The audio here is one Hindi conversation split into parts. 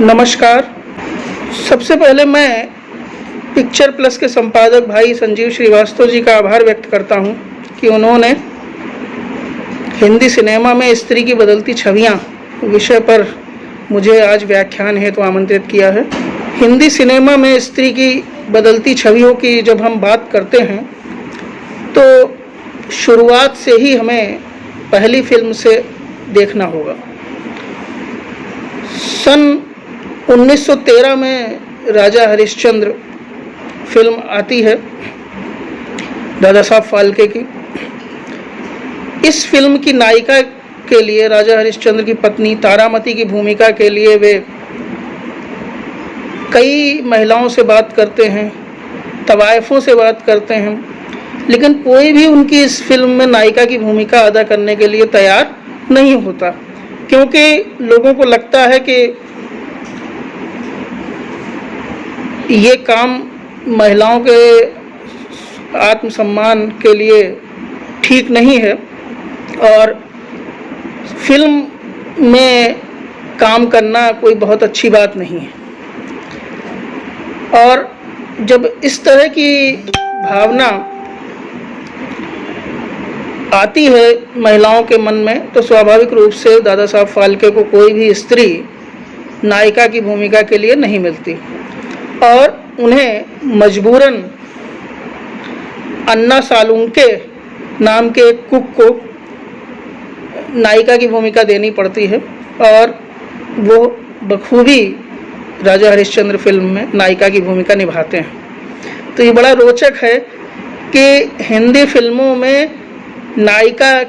नमस्कार। सबसे पहले मैं पिक्चर प्लस के संपादक भाई संजीव श्रीवास्तव जी का आभार व्यक्त करता हूं कि उन्होंने हिंदी सिनेमा में स्त्री की बदलती छवियां विषय पर मुझे आज व्याख्यान हेतु आमंत्रित किया है। हिंदी सिनेमा में स्त्री की बदलती छवियों की जब हम बात करते हैं तो शुरुआत से ही हमें पहली फिल्म से देखना होगा। सन 1913 में राजा हरिश्चंद्र फिल्म आती है दादा साहब फाल्के की। इस फिल्म की नायिका के लिए राजा हरिश्चंद्र की पत्नी तारामती की भूमिका के लिए वे कई महिलाओं से बात करते हैं, तवायफों से बात करते हैं, लेकिन कोई भी उनकी इस फिल्म में नायिका की भूमिका अदा करने के लिए तैयार नहीं होता, क्योंकि लोगों को लगता है कि ये काम महिलाओं के आत्मसम्मान के लिए ठीक नहीं है और फिल्म में काम करना कोई बहुत अच्छी बात नहीं है। और जब इस तरह की भावना आती है महिलाओं के मन में तो स्वाभाविक रूप से दादा साहब फाल्के को कोई भी स्त्री नायिका की भूमिका के लिए नहीं मिलती और उन्हें मजबूरन अन्ना सालुंके नाम के एक कुक को नायिका की भूमिका देनी पड़ती है और वो बखूबी राजा हरिश्चंद्र फिल्म में नायिका की भूमिका निभाते हैं। तो ये बड़ा रोचक है कि हिंदी फिल्मों में नायिका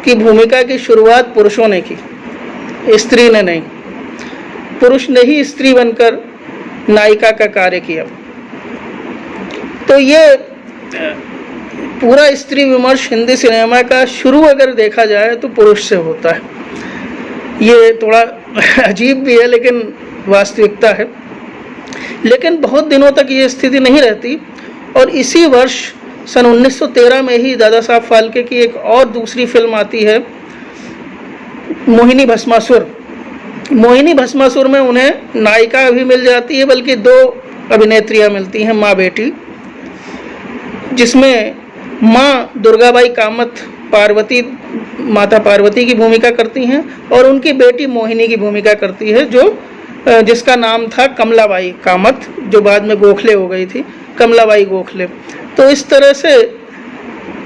की भूमिका की शुरुआत पुरुषों ने की, स्त्री ने नहीं। पुरुष ने ही स्त्री बनकर नायिका का कार्य किया। तो ये पूरा स्त्री विमर्श हिंदी सिनेमा का शुरू अगर देखा जाए तो पुरुष से होता है। ये थोड़ा अजीब भी है लेकिन वास्तविकता है। लेकिन बहुत दिनों तक ये स्थिति नहीं रहती और इसी वर्ष सन 1913 में ही दादा साहब फाल्के की एक और दूसरी फिल्म आती है, मोहिनी भस्मासुर। मोहिनी भस्मासुर में उन्हें नायिका भी मिल जाती है, बल्कि दो अभिनेत्रियां मिलती हैं, माँ बेटी, जिसमें माँ दुर्गाबाई कामत माता पार्वती की भूमिका करती हैं और उनकी बेटी मोहिनी की भूमिका करती है जिसका नाम था कमलाबाई कामत, जो बाद में गोखले हो गई थी, कमलाबाई गोखले। तो इस तरह से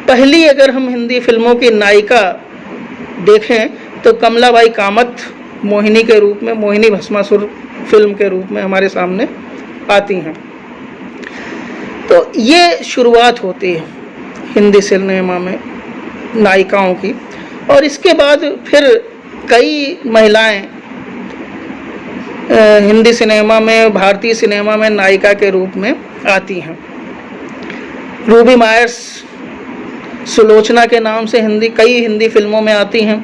पहली अगर हम हिंदी फिल्मों की नायिका देखें तो कमलाबाई कामत मोहिनी के रूप में, मोहिनी भस्मासुर फिल्म के रूप में हमारे सामने आती हैं। तो ये शुरुआत होती है हिंदी सिनेमा में नायिकाओं की और इसके बाद फिर कई महिलाएं हिंदी सिनेमा में, भारतीय सिनेमा में नायिका के रूप में आती हैं। रूबी मायर्स सुलोचना के नाम से कई हिंदी फिल्मों में आती हैं,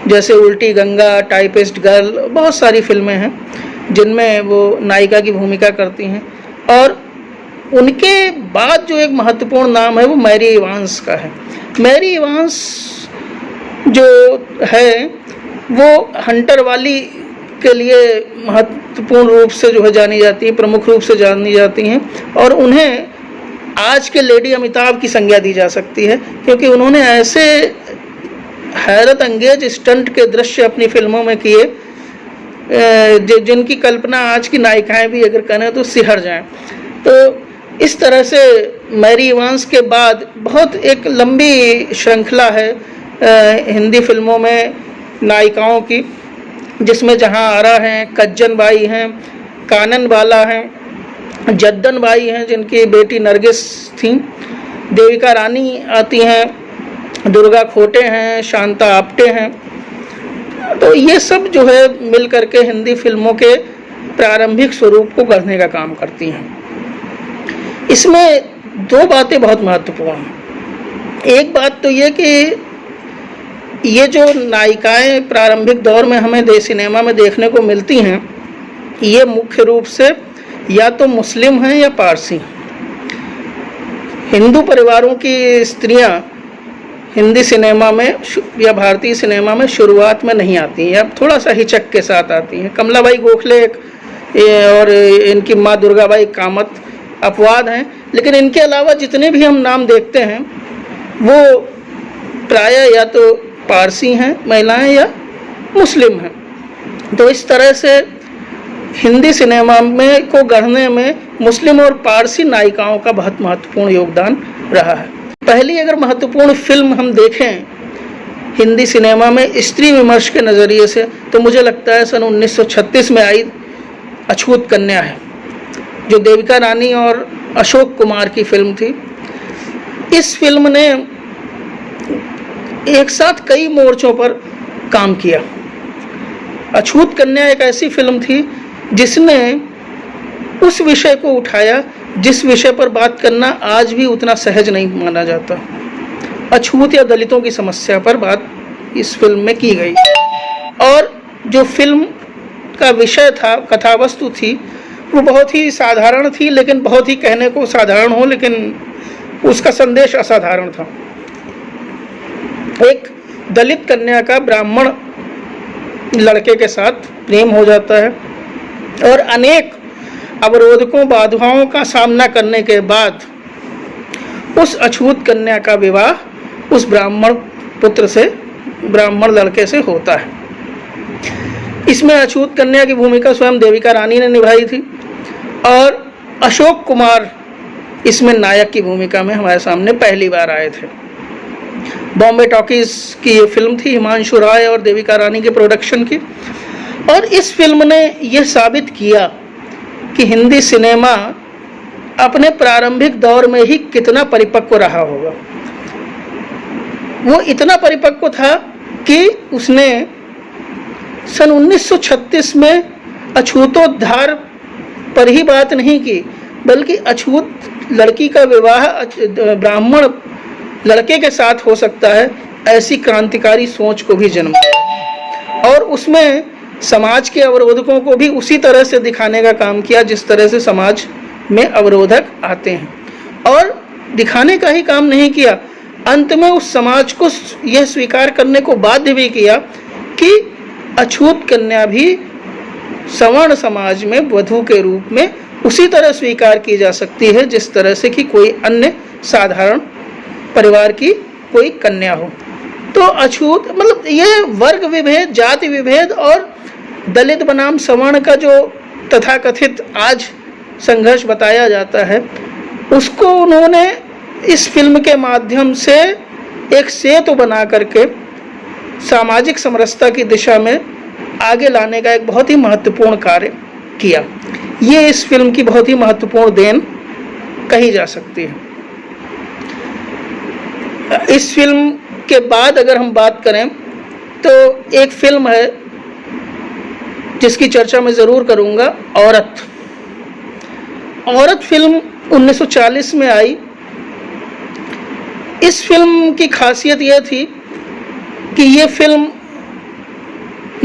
जैसे उल्टी गंगा, टाइपिस्ट गर्ल, बहुत सारी फिल्में हैं जिनमें वो नायिका की भूमिका करती हैं। और उनके बाद जो एक महत्वपूर्ण नाम है वो मैरी इवांस का है। मैरी इवांस जो है वो हंटर वाली के लिए महत्वपूर्ण रूप से जो है जानी जाती है, प्रमुख रूप से जानी जाती हैं और उन्हें आज के लेडी अमिताभ की संज्ञा दी जा सकती है, क्योंकि उन्होंने ऐसे हैरत अंगेज स्टंट के दृश्य अपनी फिल्मों में किए जिनकी कल्पना आज की नायिकाएं भी अगर करें तो सिहर जाएं। तो इस तरह से मैरी इवांस के बाद बहुत एक लंबी श्रृंखला है हिंदी फिल्मों में नायिकाओं की, जिसमें जहां आरा हैं, कज्जन बाई हैं, कानन बाला हैं, जद्दन बाई हैं जिनकी बेटी नरगिस थी, देविका रानी आती हैं, दुर्गा खोटे हैं, शांता आप्टे हैं। तो ये सब जो है मिल करके हिंदी फिल्मों के प्रारंभिक स्वरूप को गढ़ने का काम करती हैं। इसमें दो बातें बहुत महत्वपूर्ण हैं। एक बात तो ये कि ये जो नायिकाएं प्रारंभिक दौर में हमें सिनेमा में देखने को मिलती हैं, ये मुख्य रूप से या तो मुस्लिम हैं या पारसी। हिंदू परिवारों की स्त्रियां हिंदी सिनेमा में या भारतीय सिनेमा में शुरुआत में नहीं आती हैं, अब थोड़ा सा हिचक के साथ आती हैं। कमलाबाई गोखले और इनकी माँ दुर्गाबाई कामत अपवाद हैं, लेकिन इनके अलावा जितने भी हम नाम देखते हैं वो प्रायः या तो पारसी हैं महिलाएं या मुस्लिम हैं। तो इस तरह से हिंदी सिनेमा में को गढ़ने में मुस्लिम और पारसी नायिकाओं का बहुत महत्वपूर्ण योगदान रहा है। पहली अगर महत्वपूर्ण फिल्म हम देखें हिंदी सिनेमा में स्त्री विमर्श के नज़रिए से, तो मुझे लगता है सन 1936 में आई अछूत कन्या है, जो देविका रानी और अशोक कुमार की फिल्म थी। इस फिल्म ने एक साथ कई मोर्चों पर काम किया। अछूत कन्या एक ऐसी फिल्म थी जिसने उस विषय को उठाया जिस विषय पर बात करना आज भी उतना सहज नहीं माना जाता। अछूत या दलितों की समस्या पर बात इस फिल्म में की गई, और जो फिल्म का विषय था, कथावस्तु थी, वो बहुत ही साधारण थी, लेकिन बहुत ही कहने को साधारण हो लेकिन उसका संदेश असाधारण था। एक दलित कन्या का ब्राह्मण लड़के के साथ प्रेम हो जाता है और अनेक अवरोधकों बाधाओं का सामना करने के बाद उस अछूत कन्या का विवाह उस ब्राह्मण पुत्र से, ब्राह्मण लड़के से होता है। इसमें अछूत कन्या की भूमिका स्वयं देविका रानी ने निभाई थी और अशोक कुमार इसमें नायक की भूमिका में हमारे सामने पहली बार आए थे। बॉम्बे टॉकीज की ये फिल्म थी, हिमांशु राय और देविका रानी के प्रोडक्शन की, और इस फिल्म ने यह साबित किया कि हिंदी सिनेमा अपने प्रारंभिक दौर में ही कितना परिपक्व रहा होगा। वो इतना परिपक्व था कि उसने सन 1936 में अछूतोद्धार पर ही बात नहीं की, बल्कि अछूत लड़की का विवाह ब्राह्मण लड़के के साथ हो सकता है, ऐसी क्रांतिकारी सोच को भी जन्म दिया, और उसमें समाज के अवरोधकों को भी उसी तरह से दिखाने का काम किया जिस तरह से समाज में अवरोधक आते हैं, और दिखाने का ही काम नहीं किया, अंत में उस समाज को यह स्वीकार करने को बाध्य भी किया कि अछूत कन्या भी सवर्ण समाज में वधू के रूप में उसी तरह स्वीकार की जा सकती है जिस तरह से कि कोई अन्य साधारण परिवार की कोई कन्या हो। तो अछूत मतलब ये वर्ग विभेद, जाति विभेद और दलित बनाम सवर्ण का जो तथाकथित आज संघर्ष बताया जाता है, उसको उन्होंने इस फिल्म के माध्यम से एक सेतु बना करके सामाजिक समरसता की दिशा में आगे लाने का एक बहुत ही महत्वपूर्ण कार्य किया। ये इस फिल्म की बहुत ही महत्वपूर्ण देन कही जा सकती है। इस फिल्म के बाद अगर हम बात करें तो एक फिल्म है जिसकी चर्चा मैं ज़रूर करूँगा, औरत। औरत फिल्म 1940 में आई। इस फिल्म की खासियत यह थी कि ये फिल्म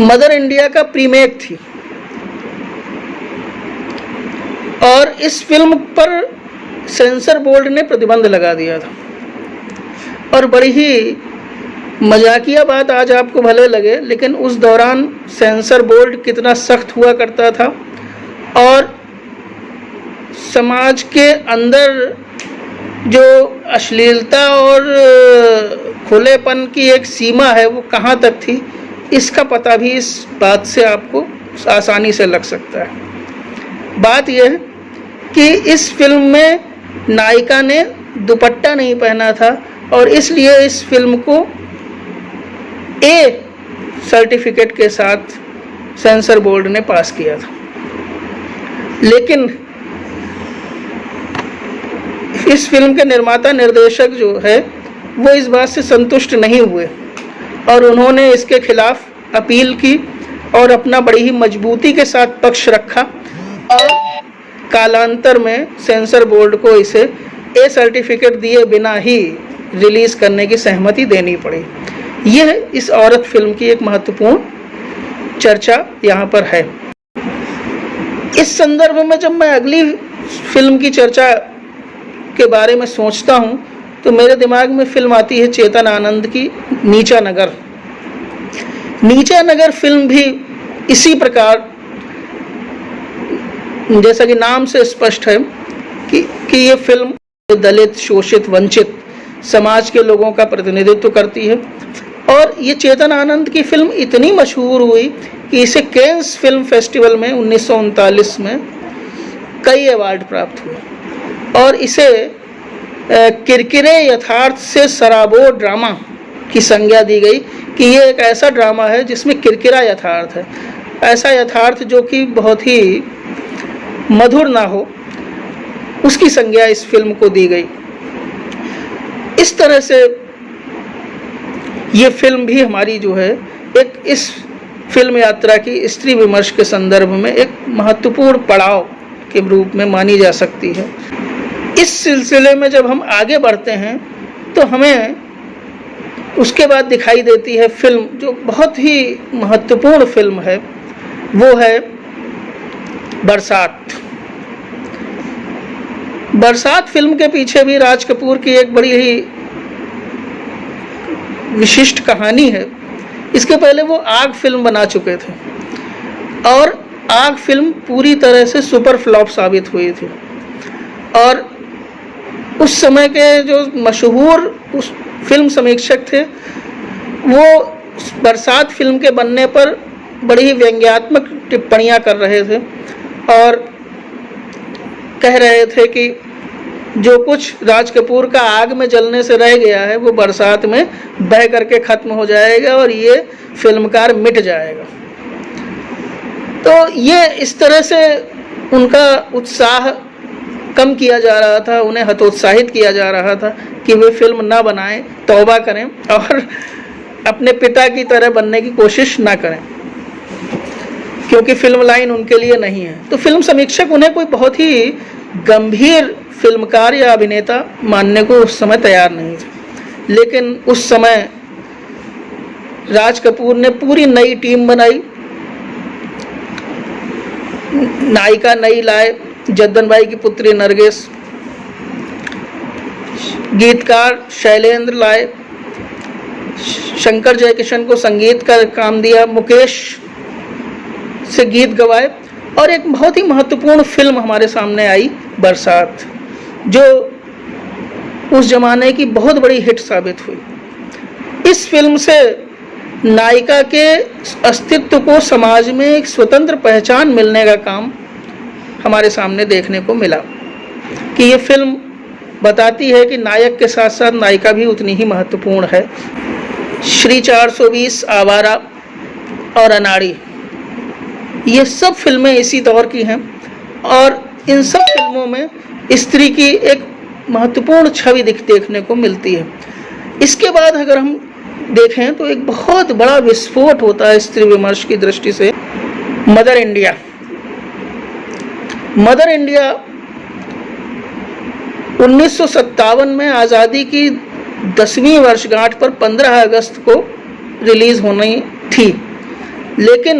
मदर इंडिया का प्रीमेक थी, और इस फिल्म पर सेंसर बोर्ड ने प्रतिबंध लगा दिया था। और बड़ी ही मजाकिया बात आज आपको भले लगे, लेकिन उस दौरान सेंसर बोर्ड कितना सख्त हुआ करता था, और समाज के अंदर जो अश्लीलता और खुलेपन की एक सीमा है वो कहाँ तक थी, इसका पता भी इस बात से आपको आसानी से लग सकता है। बात यह है कि इस फिल्म में नायिका ने दुपट्टा नहीं पहना था, और इसलिए इस फिल्म को ए सर्टिफिकेट के साथ सेंसर बोर्ड ने पास किया था। लेकिन इस फिल्म के निर्माता निर्देशक जो है वो इस बात से संतुष्ट नहीं हुए, और उन्होंने इसके खिलाफ अपील की और अपना बड़ी ही मजबूती के साथ पक्ष रखा, और कालांतर में सेंसर बोर्ड को इसे ए सर्टिफिकेट दिए बिना ही रिलीज करने की सहमति देनी पड़ी। यह इस औरत फिल्म की एक महत्वपूर्ण चर्चा यहाँ पर है। इस संदर्भ में जब मैं अगली फिल्म की चर्चा के बारे में सोचता हूँ तो मेरे दिमाग में फिल्म आती है चेतन आनंद की नीचा नगर। नीचा नगर फिल्म भी इसी प्रकार, जैसा कि नाम से स्पष्ट है कि ये फिल्म दलित, शोषित, वंचित समाज के लोगों का प्रतिनिधित्व करती है। और ये चेतन आनंद की फिल्म इतनी मशहूर हुई कि इसे कैंस फिल्म फेस्टिवल में 1939 में कई अवार्ड प्राप्त हुए और इसे किरकिरे यथार्थ से सराबोर ड्रामा की संज्ञा दी गई कि ये एक ऐसा ड्रामा है जिसमें किरकिरा यथार्थ है, ऐसा यथार्थ जो कि बहुत ही मधुर ना हो, उसकी संज्ञा इस फिल्म को दी गई। इस तरह से ये फिल्म भी हमारी जो है एक इस फिल्म यात्रा की स्त्री विमर्श के संदर्भ में एक महत्वपूर्ण पड़ाव के रूप में मानी जा सकती है। इस सिलसिले में जब हम आगे बढ़ते हैं तो हमें उसके बाद दिखाई देती है फिल्म जो बहुत ही महत्वपूर्ण फिल्म है, वो है बरसात। बरसात फिल्म के पीछे भी राज कपूर की एक बड़ी ही विशिष्ट कहानी है। इसके पहले वो आग फिल्म बना चुके थे और आग फिल्म पूरी तरह से सुपर फ्लॉप साबित हुई थी और उस समय के जो मशहूर उस फिल्म समीक्षक थे वो बरसात फिल्म के बनने पर बड़ी ही व्यंग्यात्मक टिप्पणियां कर रहे थे और कह रहे थे कि जो कुछ राज कपूर का आग में जलने से रह गया है वो बरसात में बह करके खत्म हो जाएगा और ये फिल्मकार मिट जाएगा। तो ये इस तरह से उनका उत्साह कम किया जा रहा था, उन्हें हतोत्साहित किया जा रहा था कि वे फिल्म ना बनाएं, तौबा करें और अपने पिता की तरह बनने की कोशिश ना करें, क्योंकि फिल्म लाइन उनके लिए नहीं है। तो फिल्म समीक्षक उन्हें कोई बहुत ही गंभीर फिल्मकार या अभिनेता मानने को उस समय तैयार नहीं थे। लेकिन उस समय राज कपूर ने पूरी नई टीम बनाई, नायिका नई लाए, जद्दन बाई की पुत्री नरगिस, गीतकार शैलेंद्र लाए, शंकर जयकिशन को संगीत का काम दिया, मुकेश से गीत गवाए और एक बहुत ही महत्वपूर्ण फिल्म हमारे सामने आई बरसात, जो उस जमाने की बहुत बड़ी हिट साबित हुई। इस फिल्म से नायिका के अस्तित्व को समाज में एक स्वतंत्र पहचान मिलने का काम हमारे सामने देखने को मिला कि ये फिल्म बताती है कि नायक के साथ साथ नायिका भी उतनी ही महत्वपूर्ण है। श्री 420, आवारा और अनाड़ी, ये सब फिल्में इसी दौर की हैं और इन सब फिल्मों में स्त्री की एक महत्वपूर्ण छवि देखने को मिलती है। इसके बाद अगर हम देखें तो एक बहुत बड़ा विस्फोट होता है स्त्री विमर्श की दृष्टि से। मदर इंडिया, मदर इंडिया 1957 में आज़ादी की 10वीं वर्षगांठ पर 15 अगस्त को रिलीज़ होनी थी, लेकिन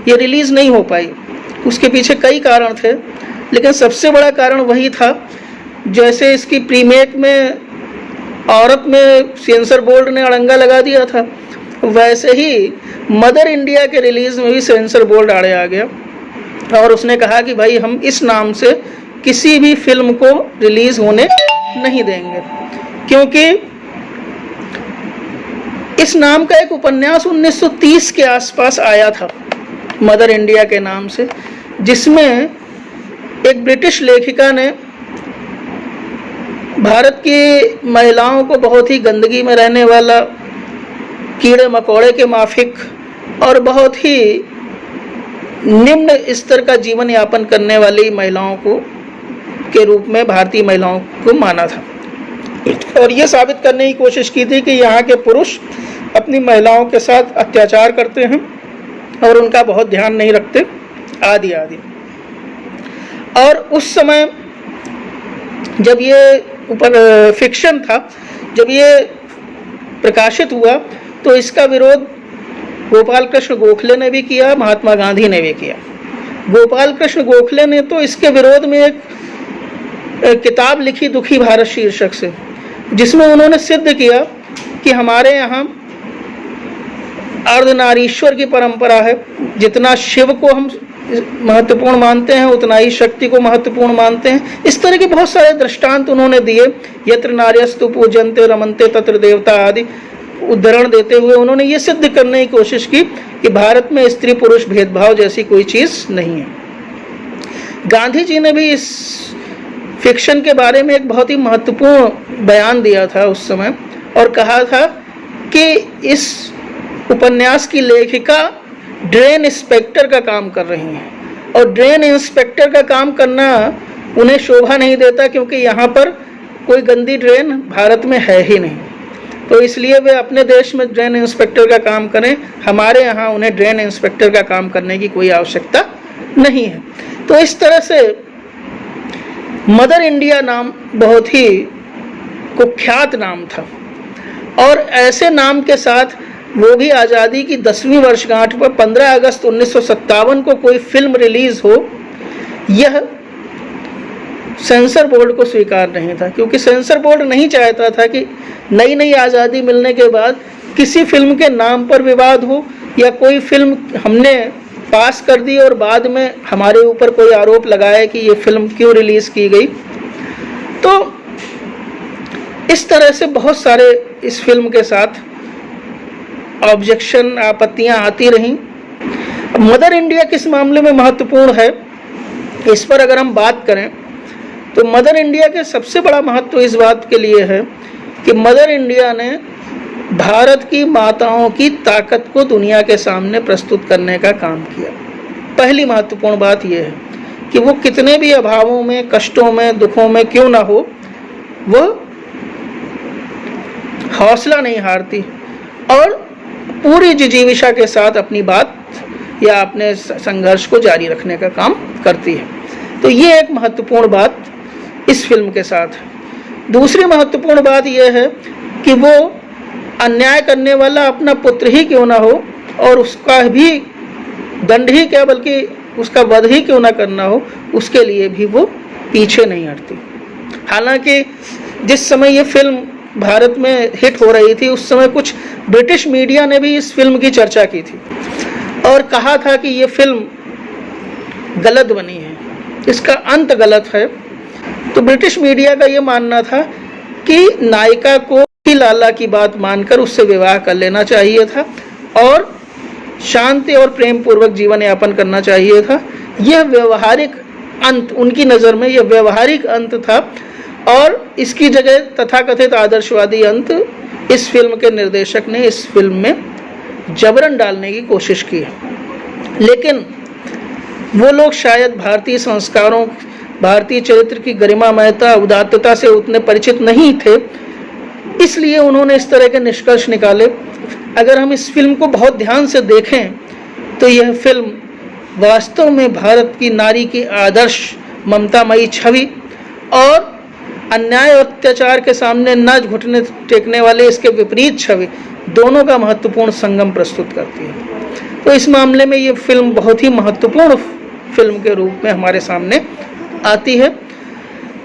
ये रिलीज़ नहीं हो पाई। उसके पीछे कई कारण थे, लेकिन सबसे बड़ा कारण वही था, जैसे इसकी प्रीमेक में औरत में सेंसर बोर्ड ने अड़ंगा लगा दिया था, वैसे ही मदर इंडिया के रिलीज़ में भी सेंसर बोर्ड आड़े आ गया और उसने कहा कि भाई हम इस नाम से किसी भी फिल्म को रिलीज़ होने नहीं देंगे, क्योंकि इस नाम का एक उपन्यास 1930 के आसपास आया था मदर इंडिया के नाम से, जिसमें एक ब्रिटिश लेखिका ने भारत की महिलाओं को बहुत ही गंदगी में रहने वाला, कीड़े मकोड़े के माफिक और बहुत ही निम्न स्तर का जीवन यापन करने वाली महिलाओं को के रूप में भारतीय महिलाओं को माना था और ये साबित करने की कोशिश की थी कि यहाँ के पुरुष अपनी महिलाओं के साथ अत्याचार करते हैं और उनका बहुत ध्यान नहीं रखते, आदि आदि। और उस समय जब ये फिक्शन था, जब ये प्रकाशित हुआ तो इसका विरोध गोपाल कृष्ण गोखले ने भी किया, महात्मा गांधी ने भी किया। गोपाल कृष्ण गोखले ने तो इसके विरोध में एक किताब लिखी, दुखी भारत शीर्षक से, जिसमें उन्होंने सिद्ध किया कि हमारे यहाँ अर्धनारीश्वर की परंपरा है। जितना शिव को हम महत्वपूर्ण मानते हैं उतना ही शक्ति को महत्वपूर्ण मानते हैं। इस तरह के बहुत सारे दृष्टांत उन्होंने दिए। यत्र नार्यस्तु पूजन्ते रमन्ते तत्र देवता आदि उदाहरण देते हुए उन्होंने ये सिद्ध करने की कोशिश की कि भारत में स्त्री पुरुष भेदभाव जैसी कोई चीज नहीं है। गांधी जी ने भी इस फिक्शन के बारे में एक बहुत ही महत्वपूर्ण बयान दिया था उस समय, और कहा था कि इस उपन्यास की लेखिका ड्रेन इंस्पेक्टर का काम कर रही हैं, और ड्रेन इंस्पेक्टर का काम करना उन्हें शोभा नहीं देता, क्योंकि यहाँ पर कोई गंदी ड्रेन भारत में है ही नहीं। तो इसलिए वे अपने देश में ड्रेन इंस्पेक्टर का काम करें, हमारे यहाँ उन्हें ड्रेन इंस्पेक्टर का काम करने की कोई आवश्यकता नहीं है। तो इस तरह से मदर इंडिया नाम बहुत ही कुख्यात नाम था, और ऐसे नाम के साथ वो भी आज़ादी की 10वीं वर्षगांठ पर 15 अगस्त 1957 को कोई फिल्म रिलीज हो, यह सेंसर बोर्ड को स्वीकार नहीं था, क्योंकि सेंसर बोर्ड नहीं चाहता था कि नई नई आज़ादी मिलने के बाद किसी फिल्म के नाम पर विवाद हो, या कोई फिल्म हमने पास कर दी और बाद में हमारे ऊपर कोई आरोप लगाए कि ये फिल्म क्यों रिलीज की गई। तो इस तरह से बहुत सारे इस फिल्म के साथ ऑब्जेक्शन, आपत्तियां आती रहीं। मदर इंडिया किस मामले में महत्वपूर्ण है, इस पर अगर हम बात करें तो मदर इंडिया के सबसे बड़ा महत्व इस बात के लिए है कि मदर इंडिया ने भारत की माताओं की ताकत को दुनिया के सामने प्रस्तुत करने का काम किया। पहली महत्वपूर्ण बात यह है कि वो कितने भी अभावों में, कष्टों में, दुखों में क्यों ना हो, वो हौसला नहीं हारती और पूरी जिजीविषा के साथ अपनी बात या अपने संघर्ष को जारी रखने का काम करती है। तो ये एक महत्वपूर्ण बात इस फिल्म के साथ है। दूसरी महत्वपूर्ण बात यह है कि वो अन्याय करने वाला अपना पुत्र ही क्यों ना हो, और उसका भी दंड ही क्या बल्कि उसका वध ही क्यों ना करना हो, उसके लिए भी वो पीछे नहीं हटती। हालांकि जिस समय ये फिल्म भारत में हिट हो रही थी उस समय कुछ ब्रिटिश मीडिया ने भी इस फिल्म की चर्चा की थी और कहा था कि ये फिल्म गलत बनी है, इसका अंत गलत है। तो ब्रिटिश मीडिया का ये मानना था कि नायिका को लाला की बात मानकर उससे विवाह कर लेना चाहिए था और शांति और प्रेम पूर्वक जीवन यापन करना चाहिए था। यह व्यवहारिक अंत, उनकी नज़र में यह व्यवहारिक अंत था, और इसकी जगह तथाकथित आदर्शवादी अंत इस फिल्म के निर्देशक ने इस फिल्म में जबरन डालने की कोशिश की है। लेकिन वो लोग शायद भारतीय संस्कारों, भारतीय चरित्र की गरिमामयता, उदात्तता से उतने परिचित नहीं थे, इसलिए उन्होंने इस तरह के निष्कर्ष निकाले। अगर हम इस फिल्म को बहुत ध्यान से देखें तो यह फिल्म वास्तव में भारत की नारी की आदर्श ममतामयी छवि और अन्याय और अत्याचार के सामने न घुटने टेकने वाले इसके विपरीत छवि, दोनों का महत्वपूर्ण संगम प्रस्तुत करती है। तो इस मामले में ये फिल्म बहुत ही महत्वपूर्ण फिल्म के रूप में हमारे सामने आती है।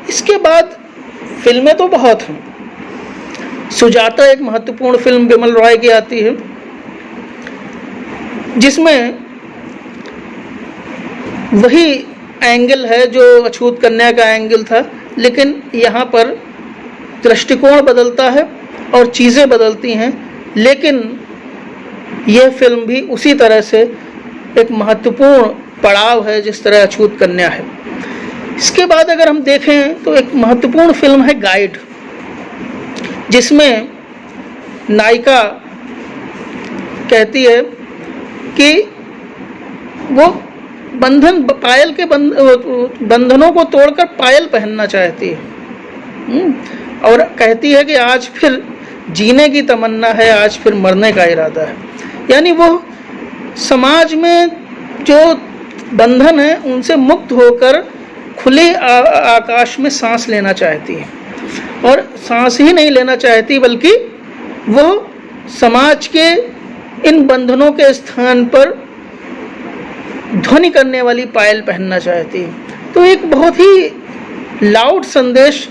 इसके बाद फिल्में तो बहुत हैं। सुजाता एक महत्वपूर्ण फिल्म बिमल रॉय की आती है, जिसमें वही एंगल है जो अछूत कन्या का एंगल था, लेकिन यहाँ पर दृष्टिकोण बदलता है और चीज़ें बदलती हैं, लेकिन यह फिल्म भी उसी तरह से एक महत्वपूर्ण पड़ाव है जिस तरह अछूत कन्या है। इसके बाद अगर हम देखें तो एक महत्वपूर्ण फिल्म है गाइड, जिसमें नायिका कहती है कि वो पायल के बंधनों को तोड़कर पायल पहनना चाहती है और कहती है कि आज फिर जीने की तमन्ना है, आज फिर मरने का इरादा है। यानी वो समाज में जो बंधन है उनसे मुक्त होकर खुले आकाश में सांस लेना चाहती है, और सांस ही नहीं लेना चाहती बल्कि वो समाज के इन बंधनों के स्थान पर ध्वनि करने वाली पायल पहनना चाहती है। तो एक बहुत ही लाउड संदेश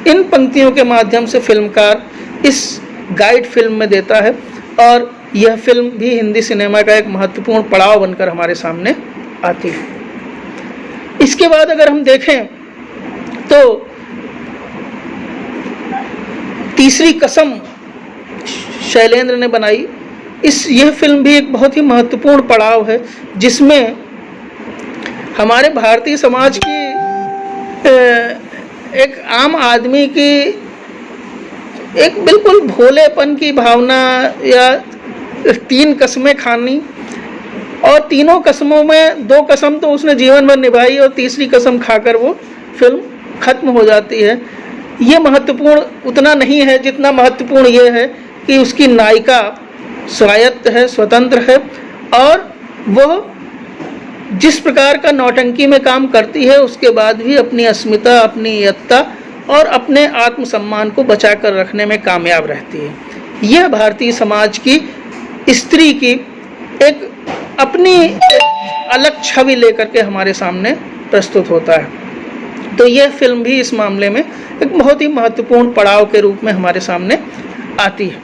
इन पंक्तियों के माध्यम से फिल्मकार इस गाइड फिल्म में देता है, और यह फिल्म भी हिंदी सिनेमा का एक महत्वपूर्ण पड़ाव बनकर हमारे सामने आती है। इसके बाद अगर हम देखें तो तीसरी कसम शैलेंद्र ने बनाई, यह फिल्म भी एक बहुत ही महत्वपूर्ण पड़ाव है, जिसमें हमारे भारतीय समाज की एक आम आदमी की एक बिल्कुल भोलेपन की भावना, या 3 कसमें खानी, और तीनों कसमों में 2 कसम तो उसने जीवन भर निभाई और तीसरी कसम खाकर वो फिल्म खत्म हो जाती है। ये महत्वपूर्ण उतना नहीं है जितना महत्वपूर्ण ये है कि उसकी नायिका स्वायत्त है, स्वतंत्र है, और वह जिस प्रकार का नौटंकी में काम करती है उसके बाद भी अपनी अस्मिता, अपनी यत्ता और अपने आत्मसम्मान को बचाकर रखने में कामयाब रहती है। यह भारतीय समाज की स्त्री की एक अपनी अलग छवि लेकर के हमारे सामने प्रस्तुत होता है। तो यह फिल्म भी इस मामले में एक बहुत ही महत्वपूर्ण पड़ाव के रूप में हमारे सामने आती है।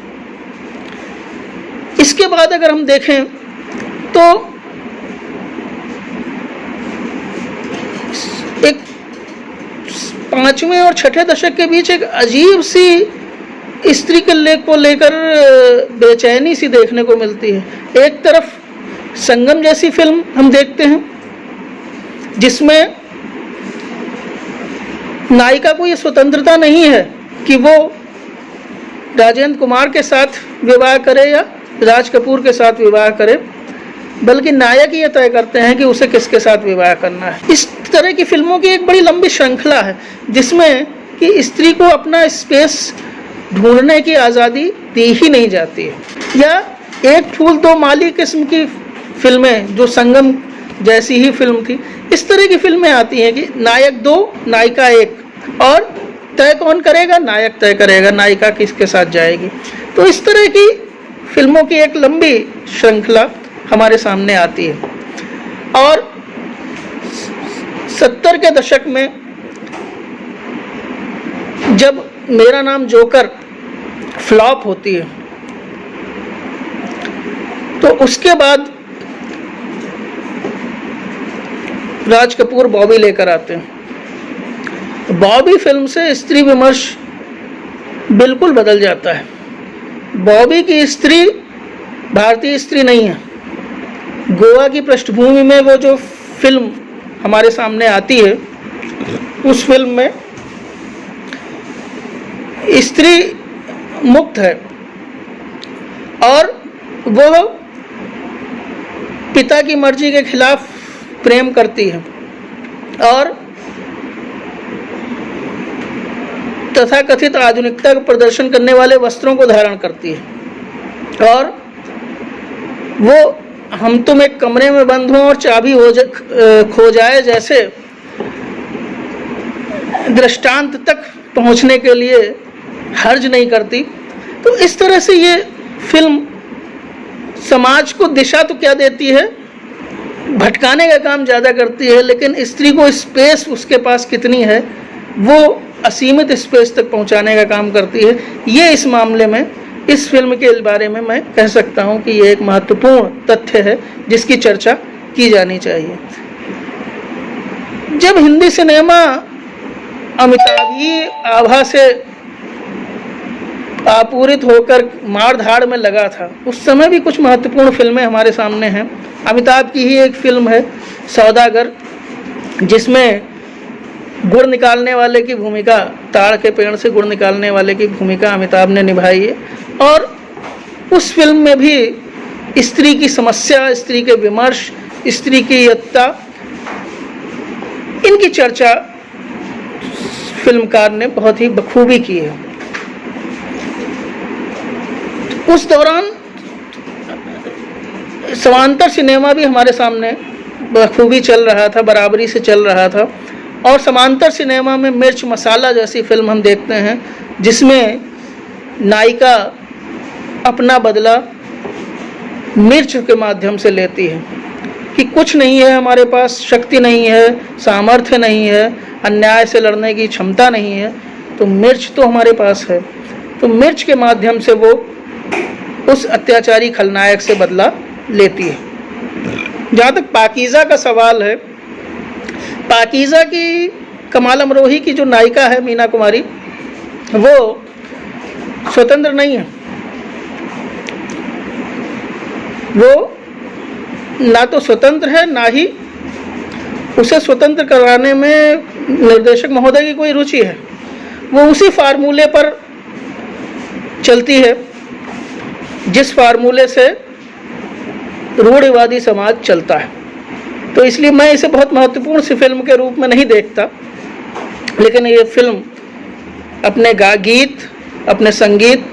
इसके बाद अगर हम देखें तो एक 5वें और 6ठे दशक के बीच एक अजीब सी स्त्री के लेख को लेकर बेचैनी सी देखने को मिलती है। एक तरफ संगम जैसी फिल्म हम देखते हैं जिसमें नायिका को ये स्वतंत्रता नहीं है कि वो राजेंद्र कुमार के साथ विवाह करे या राज कपूर के साथ विवाह करे, बल्कि नायक ये तय करते हैं कि उसे किसके साथ विवाह करना है। इस तरह की फिल्मों की एक बड़ी लंबी श्रृंखला है जिसमें कि स्त्री को अपना स्पेस ढूंढने की आज़ादी दी ही नहीं जाती है। या एक फूल दो माली किस्म की फिल्में जो संगम जैसी ही फिल्म थी, इस तरह की फिल्में आती हैं कि नायक 2 नायिका 1, और तय कौन करेगा? नायक तय करेगा नायिका किसके साथ जाएगी। तो इस तरह की फिल्मों की एक लंबी श्रृंखला हमारे सामने आती है। और 70 के दशक में जब मेरा नाम जोकर फ्लॉप होती है तो उसके बाद राज कपूर बॉबी लेकर आते हैं। बॉबी फिल्म से स्त्री विमर्श बिल्कुल बदल जाता है। बॉबी की स्त्री भारतीय स्त्री नहीं है। गोवा की पृष्ठभूमि में वो जो फिल्म हमारे सामने आती है, उस फिल्म में स्त्री मुक्त है और वो पिता की मर्जी के खिलाफ प्रेम करती है और तथाकथित आधुनिकता का प्रदर्शन करने वाले वस्त्रों को धारण करती है। और वो हम तुम एक कमरे में बंद हों और चाबी खो जाए जैसे दृष्टांत तक पहुंचने के लिए हर्ज नहीं करती। तो इस तरह से ये फिल्म समाज को दिशा तो क्या देती है, भटकाने का काम ज़्यादा करती है, लेकिन स्त्री को स्पेस उसके पास कितनी है वो असीमित स्पेस तक पहुंचाने का काम करती है। ये इस मामले में इस फिल्म के बारे में मैं कह सकता हूं कि ये एक महत्वपूर्ण तथ्य है जिसकी चर्चा की जानी चाहिए। जब हिंदी सिनेमा अमिताभी आभा से आपूरित होकर मार धाड़ में लगा था, उस समय भी कुछ महत्वपूर्ण फिल्में हमारे सामने हैं। अमिताभ की ही एक फिल्म है सौदागर, जिसमें गुड़ निकालने वाले की भूमिका, ताड़ के पेड़ से गुड़ निकालने वाले की भूमिका अमिताभ ने निभाई है। और उस फिल्म में भी स्त्री की समस्या, स्त्री के विमर्श, स्त्री की यत्ता, इनकी चर्चा फिल्मकार ने बहुत ही बखूबी की है। उस दौरान समांतर सिनेमा भी हमारे सामने बखूबी चल रहा था, बराबरी से चल रहा था। और समांतर सिनेमा में मिर्च मसाला जैसी फिल्म हम देखते हैं जिसमें नायिका अपना बदला मिर्च के माध्यम से लेती है कि कुछ नहीं है हमारे पास, शक्ति नहीं है, सामर्थ्य नहीं है, अन्याय से लड़ने की क्षमता नहीं है, तो मिर्च तो हमारे पास है। तो मिर्च के माध्यम से वो उस अत्याचारी खलनायक से बदला लेती है। जहाँ तक पाकीज़ा का सवाल है, पाकीज़ा की कमाल अमरोही की जो नायिका है मीना कुमारी, वो स्वतंत्र नहीं है। वो ना तो स्वतंत्र है, ना ही उसे स्वतंत्र कराने में निर्देशक महोदय की कोई रुचि है। वो उसी फार्मूले पर चलती है जिस फार्मूले से रूढ़िवादी समाज चलता है। तो इसलिए मैं इसे बहुत महत्वपूर्ण सी फिल्म के रूप में नहीं देखता, लेकिन ये फिल्म अपने गीत, अपने संगीत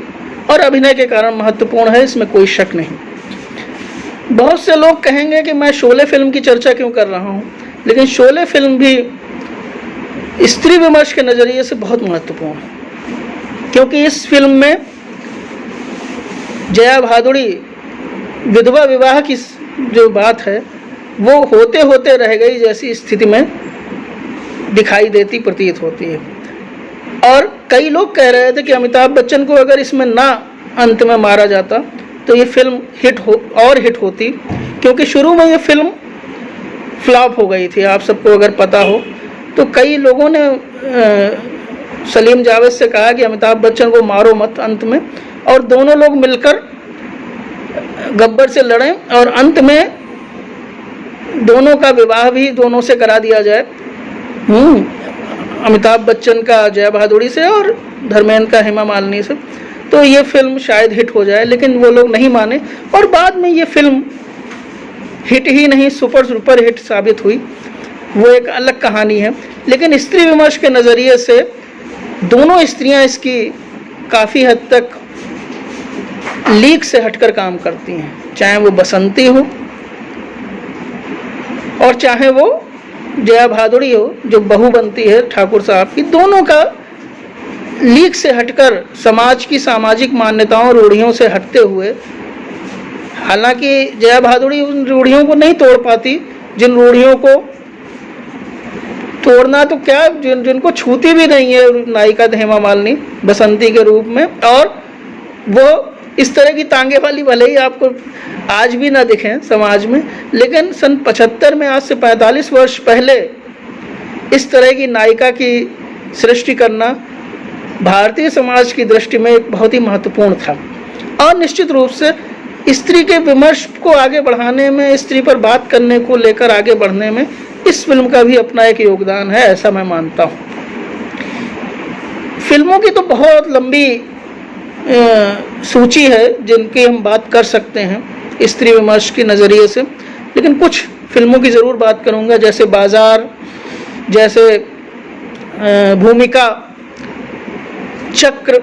और अभिनय के कारण महत्वपूर्ण है, इसमें कोई शक नहीं। बहुत से लोग कहेंगे कि मैं शोले फिल्म की चर्चा क्यों कर रहा हूँ, लेकिन शोले फिल्म भी स्त्री विमर्श के नज़रिए से बहुत महत्वपूर्ण है, क्योंकि इस फिल्म में जया भादुड़ी विधवा विवाह की जो बात है वो होते होते रह गई जैसी स्थिति में दिखाई देती प्रतीत होती है। और कई लोग कह रहे थे कि अमिताभ बच्चन को अगर इसमें ना अंत में मारा जाता तो ये फिल्म हिट होती, क्योंकि शुरू में ये फिल्म फ्लॉप हो गई थी। आप सबको अगर पता हो तो कई लोगों ने सलीम जावेद से कहा कि अमिताभ बच्चन को मारो मत अंत में, और दोनों लोग मिलकर गब्बर से लड़ें और अंत में दोनों का विवाह भी दोनों से करा दिया जाए, अमिताभ बच्चन का जया भादुड़ी से और धर्मेंद्र का हेमा मालिनी से, तो ये फिल्म शायद हिट हो जाए। लेकिन वो लोग नहीं माने और बाद में ये फिल्म हिट ही नहीं, सुपर हिट साबित हुई। वो एक अलग कहानी है। लेकिन स्त्री विमर्श के नज़रिए से दोनों स्त्रियां इसकी काफ़ी हद तक लीक से हटकर काम करती हैं, चाहे वो बसंती हो और चाहे वो जया भादुड़ी हो जो बहू बनती है ठाकुर साहब की। दोनों का लीक से हटकर समाज की सामाजिक मान्यताओं रूढ़ियों से हटते हुए, हालांकि जया भादुड़ी उन रूढ़ियों को नहीं तोड़ पाती जिन रूढ़ियों को तोड़ना तो क्या, जिनको छूती भी नहीं है नायिका हेमा मालिनी बसंती के रूप में। और वो इस तरह की तांगे वाली भले ही आपको आज भी ना दिखें समाज में, लेकिन सन 75 में, आज से 45 वर्ष पहले इस तरह की नायिका की सृष्टि करना भारतीय समाज की दृष्टि में एक बहुत ही महत्वपूर्ण था। और निश्चित रूप से स्त्री के विमर्श को आगे बढ़ाने में, स्त्री पर बात करने को लेकर आगे बढ़ने में इस फिल्म का भी अपना एक योगदान है, ऐसा मैं मानता हूँ। फिल्मों की तो बहुत लंबी सूची है जिनकी हम बात कर सकते हैं स्त्री विमर्श के नज़रिए से, लेकिन कुछ फिल्मों की ज़रूर बात करूँगा, जैसे बाजार, जैसे भूमिका, चक्र।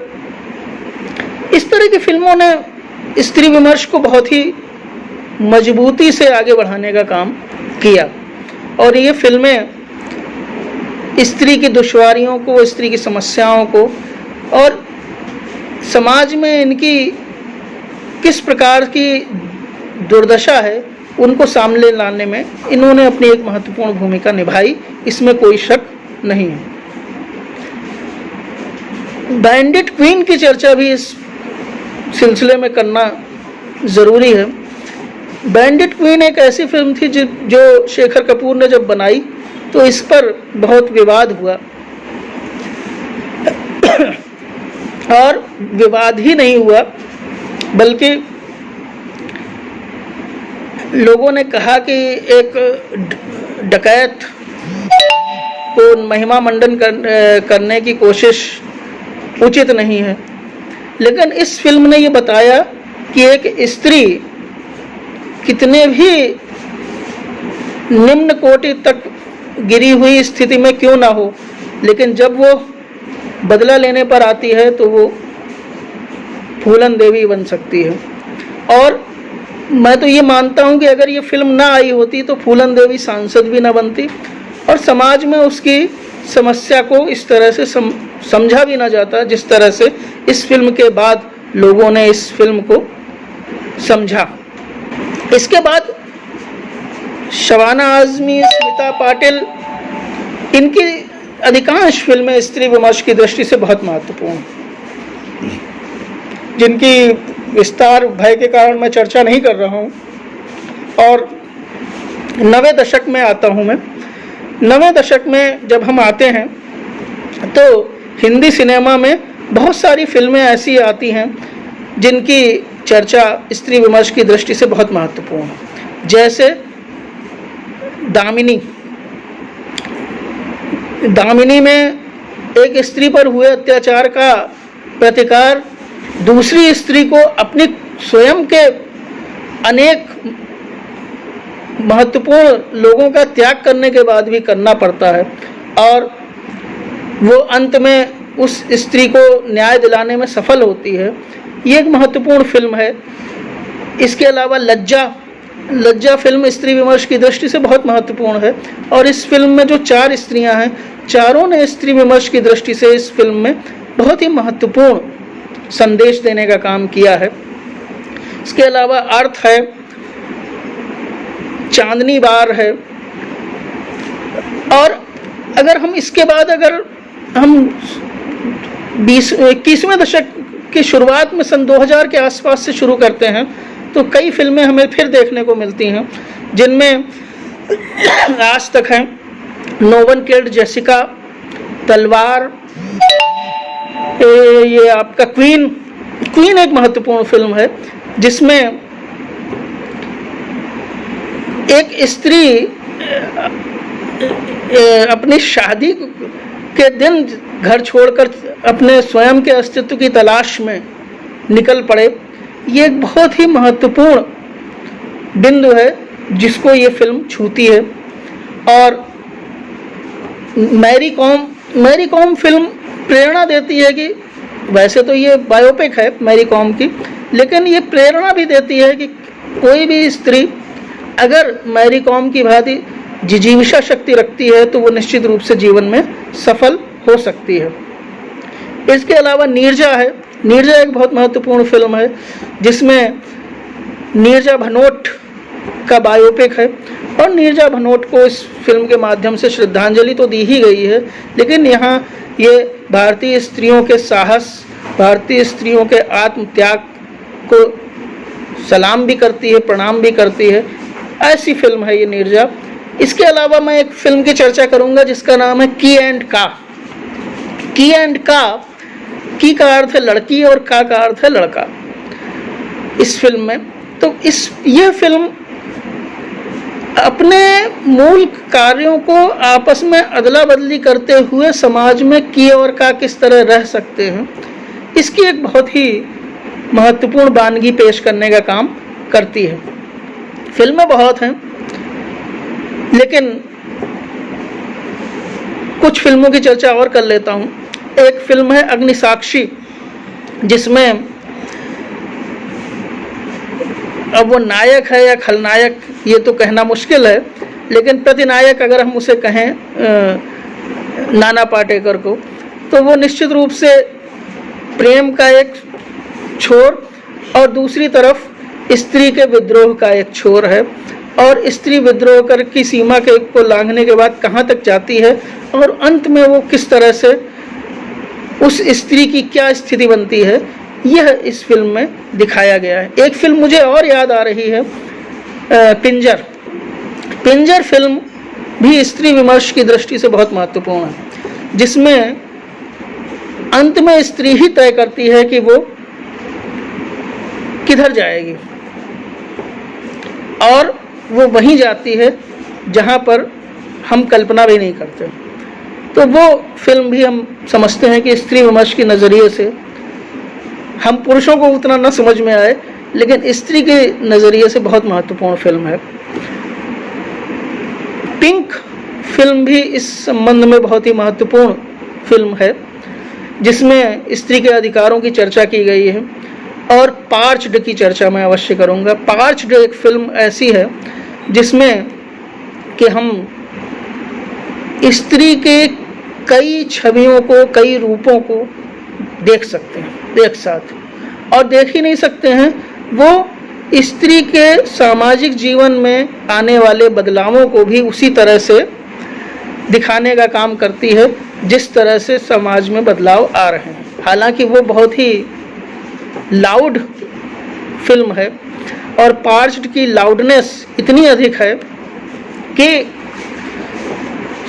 इस तरह की फिल्मों ने स्त्री विमर्श को बहुत ही मजबूती से आगे बढ़ाने का काम किया। और ये फिल्में स्त्री की दुश्वारियों को, स्त्री की समस्याओं को और समाज में इनकी किस प्रकार की दुर्दशा है उनको सामने लाने में इन्होंने अपनी एक महत्वपूर्ण भूमिका निभाई, इसमें कोई शक नहीं है। बैंडिट क्वीन की चर्चा भी इस सिलसिले में करना ज़रूरी है। बैंडिट क्वीन एक ऐसी फिल्म थी जो शेखर कपूर ने जब बनाई तो इस पर बहुत विवाद हुआ, और विवाद ही नहीं हुआ बल्कि लोगों ने कहा कि एक डकैत को महिमा मंडन करने की कोशिश उचित नहीं है। लेकिन इस फिल्म ने ये बताया कि एक स्त्री कितने भी निम्न कोटि तक गिरी हुई स्थिति में क्यों ना हो, लेकिन जब वो बदला लेने पर आती है तो वो फूलन देवी बन सकती है। और मैं तो ये मानता हूँ कि अगर ये फिल्म ना आई होती तो फूलन देवी सांसद भी ना बनती और समाज में उसकी समस्या को इस तरह से समझा भी ना जाता जिस तरह से इस फिल्म के बाद लोगों ने इस फिल्म को समझा। इसके बाद शबाना आज़मी, स्मिता पाटिल, इनकी अधिकांश फिल्में स्त्री विमर्श की दृष्टि से बहुत महत्वपूर्ण, जिनकी विस्तार भय के कारण मैं चर्चा नहीं कर रहा हूँ। और 90 दशक में आता हूँ मैं। 90 दशक में जब हम आते हैं तो हिंदी सिनेमा में बहुत सारी फिल्में ऐसी आती हैं जिनकी चर्चा स्त्री विमर्श की दृष्टि से बहुत महत्वपूर्ण है, जैसे दामिनी। दामिनी में एक स्त्री पर हुए अत्याचार का प्रतिकार दूसरी स्त्री को अपनी स्वयं के अनेक महत्वपूर्ण लोगों का त्याग करने के बाद भी करना पड़ता है, और वो अंत में उस स्त्री को न्याय दिलाने में सफल होती है। ये एक महत्वपूर्ण फिल्म है। इसके अलावा लज्जा फिल्म स्त्री विमर्श की दृष्टि से बहुत महत्वपूर्ण है, और इस फिल्म में जो 4 स्त्रियां हैं, चारों ने स्त्री विमर्श की दृष्टि से इस फिल्म में बहुत ही महत्वपूर्ण संदेश देने का काम किया है। इसके अलावा अर्थ है, चांदनी बार है, और अगर हम इसके बाद अगर हम 21वें दशक की शुरुआत में सन 2000 के आसपास से शुरू करते हैं तो कई फिल्में हमें फिर देखने को मिलती हैं, जिनमें आज तक हैं नो वन किल्ड जेसिका, तलवार, ये आपका क्वीन एक महत्वपूर्ण फिल्म है जिसमें एक स्त्री अपनी शादी के दिन घर छोड़कर अपने स्वयं के अस्तित्व की तलाश में निकल पड़े। ये एक बहुत ही महत्वपूर्ण बिंदु है जिसको ये फिल्म छूती है। और मैरी कॉम फिल्म प्रेरणा देती है कि वैसे तो ये बायोपिक है मैरी कॉम की, लेकिन ये प्रेरणा भी देती है कि कोई भी स्त्री अगर मैरी कॉम की भांति जिजीविषा शक्ति रखती है तो वो निश्चित रूप से जीवन में सफल हो सकती है। इसके अलावा नीरजा है। नीरजा एक बहुत महत्वपूर्ण फिल्म है जिसमें नीरजा भनोट का बायोपिक है, और नीरजा भनोट को इस फिल्म के माध्यम से श्रद्धांजलि तो दी ही गई है, लेकिन यहाँ ये भारतीय स्त्रियों के साहस, भारतीय स्त्रियों के आत्मत्याग को सलाम भी करती है, प्रणाम भी करती है। ऐसी फिल्म है ये नीरजा। इसके अलावा मैं एक फिल्म की चर्चा करूंगा जिसका नाम है की एंड का। की एंड की का अर्थ है लड़की और का अर्थ है लड़का इस फिल्म में। तो यह फिल्म अपने मूल कार्यों को आपस में अदला बदली करते हुए समाज में की और का किस तरह रह सकते हैं, इसकी एक बहुत ही महत्वपूर्ण वानगी पेश करने का काम करती है। फिल्में बहुत हैं, लेकिन कुछ फिल्मों की चर्चा और कर लेता हूँ। एक फिल्म है अग्निसाक्षी, जिसमें अब वो नायक है या खलनायक ये तो कहना मुश्किल है, लेकिन प्रतिनायक अगर हम उसे कहें नाना पाटेकर को, तो वो निश्चित रूप से प्रेम का एक छोर और दूसरी तरफ स्त्री के विद्रोह का एक छोर है, और स्त्री विद्रोह कर की सीमा को लांघने के बाद कहाँ तक जाती है और अंत में वो किस तरह से उस स्त्री की क्या स्थिति बनती है, यह इस फिल्म में दिखाया गया है। एक फिल्म मुझे और याद आ रही है, पिंजर फिल्म भी स्त्री विमर्श की दृष्टि से बहुत महत्वपूर्ण है, जिसमें अंत में स्त्री ही तय करती है कि वो किधर जाएगी, और वो वहीं जाती है जहाँ पर हम कल्पना भी नहीं करते। तो वो फिल्म भी हम समझते हैं कि स्त्री विमर्श के नज़रिए से हम पुरुषों को उतना न समझ में आए, लेकिन स्त्री के नज़रिए से बहुत महत्वपूर्ण फिल्म है। पिंक फिल्म भी इस संबंध में बहुत ही महत्वपूर्ण फिल्म है, जिसमें स्त्री के अधिकारों की चर्चा की गई है। और पार्च्ड की चर्चा मैं अवश्य करूँगा। पार्च्ड एक फिल्म ऐसी है जिसमें कि हम स्त्री के कई छवियों को, कई रूपों को देख सकते हैं एक साथ, और देख ही नहीं सकते हैं, वो स्त्री के सामाजिक जीवन में आने वाले बदलावों को भी उसी तरह से दिखाने का काम करती है जिस तरह से समाज में बदलाव आ रहे हैं। हालांकि वो बहुत ही लाउड फिल्म है और पार्च्ड की लाउडनेस इतनी अधिक है कि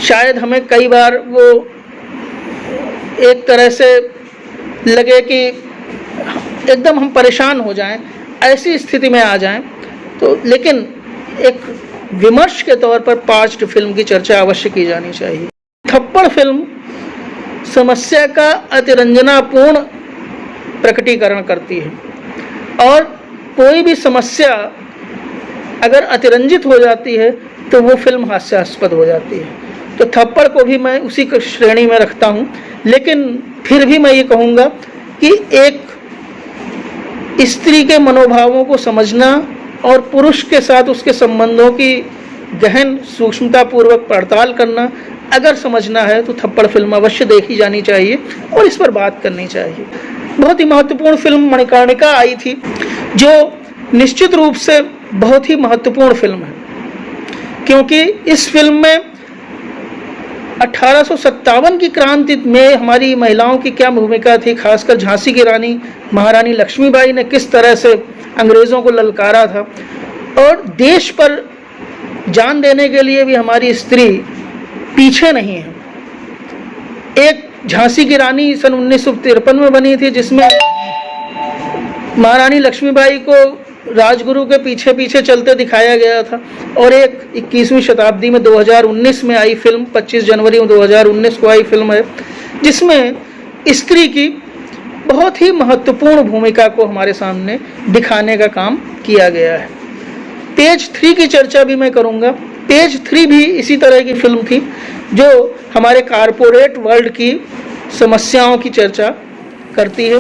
शायद हमें कई बार वो एक तरह से लगे कि एकदम हम परेशान हो जाएं, ऐसी स्थिति में आ जाएं। तो लेकिन एक विमर्श के तौर पर पार्च्ड फिल्म की चर्चा अवश्य की जानी चाहिए। थप्पड़ फिल्म समस्या का अतिरंजनापूर्ण प्रकटीकरण करती है और कोई भी समस्या अगर अतिरंजित हो जाती है तो वो फिल्म हास्यास्पद हो जाती है। तो थप्पड़ को भी मैं उसी श्रेणी में रखता हूँ, लेकिन फिर भी मैं ये कहूँगा कि एक स्त्री के मनोभावों को समझना और पुरुष के साथ उसके संबंधों की गहन सूक्ष्मतापूर्वक पड़ताल करना अगर समझना है तो थप्पड़ फिल्म अवश्य देखी जानी चाहिए और इस पर बात करनी चाहिए। बहुत ही महत्वपूर्ण फिल्म मणिकर्णिका आई थी, जो निश्चित रूप से बहुत ही महत्वपूर्ण फिल्म है, क्योंकि इस फिल्म में 1857 की क्रांति में हमारी महिलाओं की क्या भूमिका थी, खासकर झांसी की रानी महारानी लक्ष्मीबाई ने किस तरह से अंग्रेज़ों को ललकारा था और देश पर जान देने के लिए भी हमारी स्त्री पीछे नहीं है। एक झांसी की रानी सन 1953 में बनी थी, जिसमें महारानी लक्ष्मीबाई को राजगुरु के पीछे पीछे चलते दिखाया गया था, और एक 21वीं शताब्दी में 2019 में आई फिल्म 25 जनवरी 2019 को आई फिल्म है, जिसमें स्त्री की बहुत ही महत्वपूर्ण भूमिका को हमारे सामने दिखाने का काम किया गया है। पेज 3 की चर्चा भी मैं करूंगा। पेज 3 भी इसी तरह की फिल्म थी जो हमारे कारपोरेट वर्ल्ड की समस्याओं की चर्चा करती है।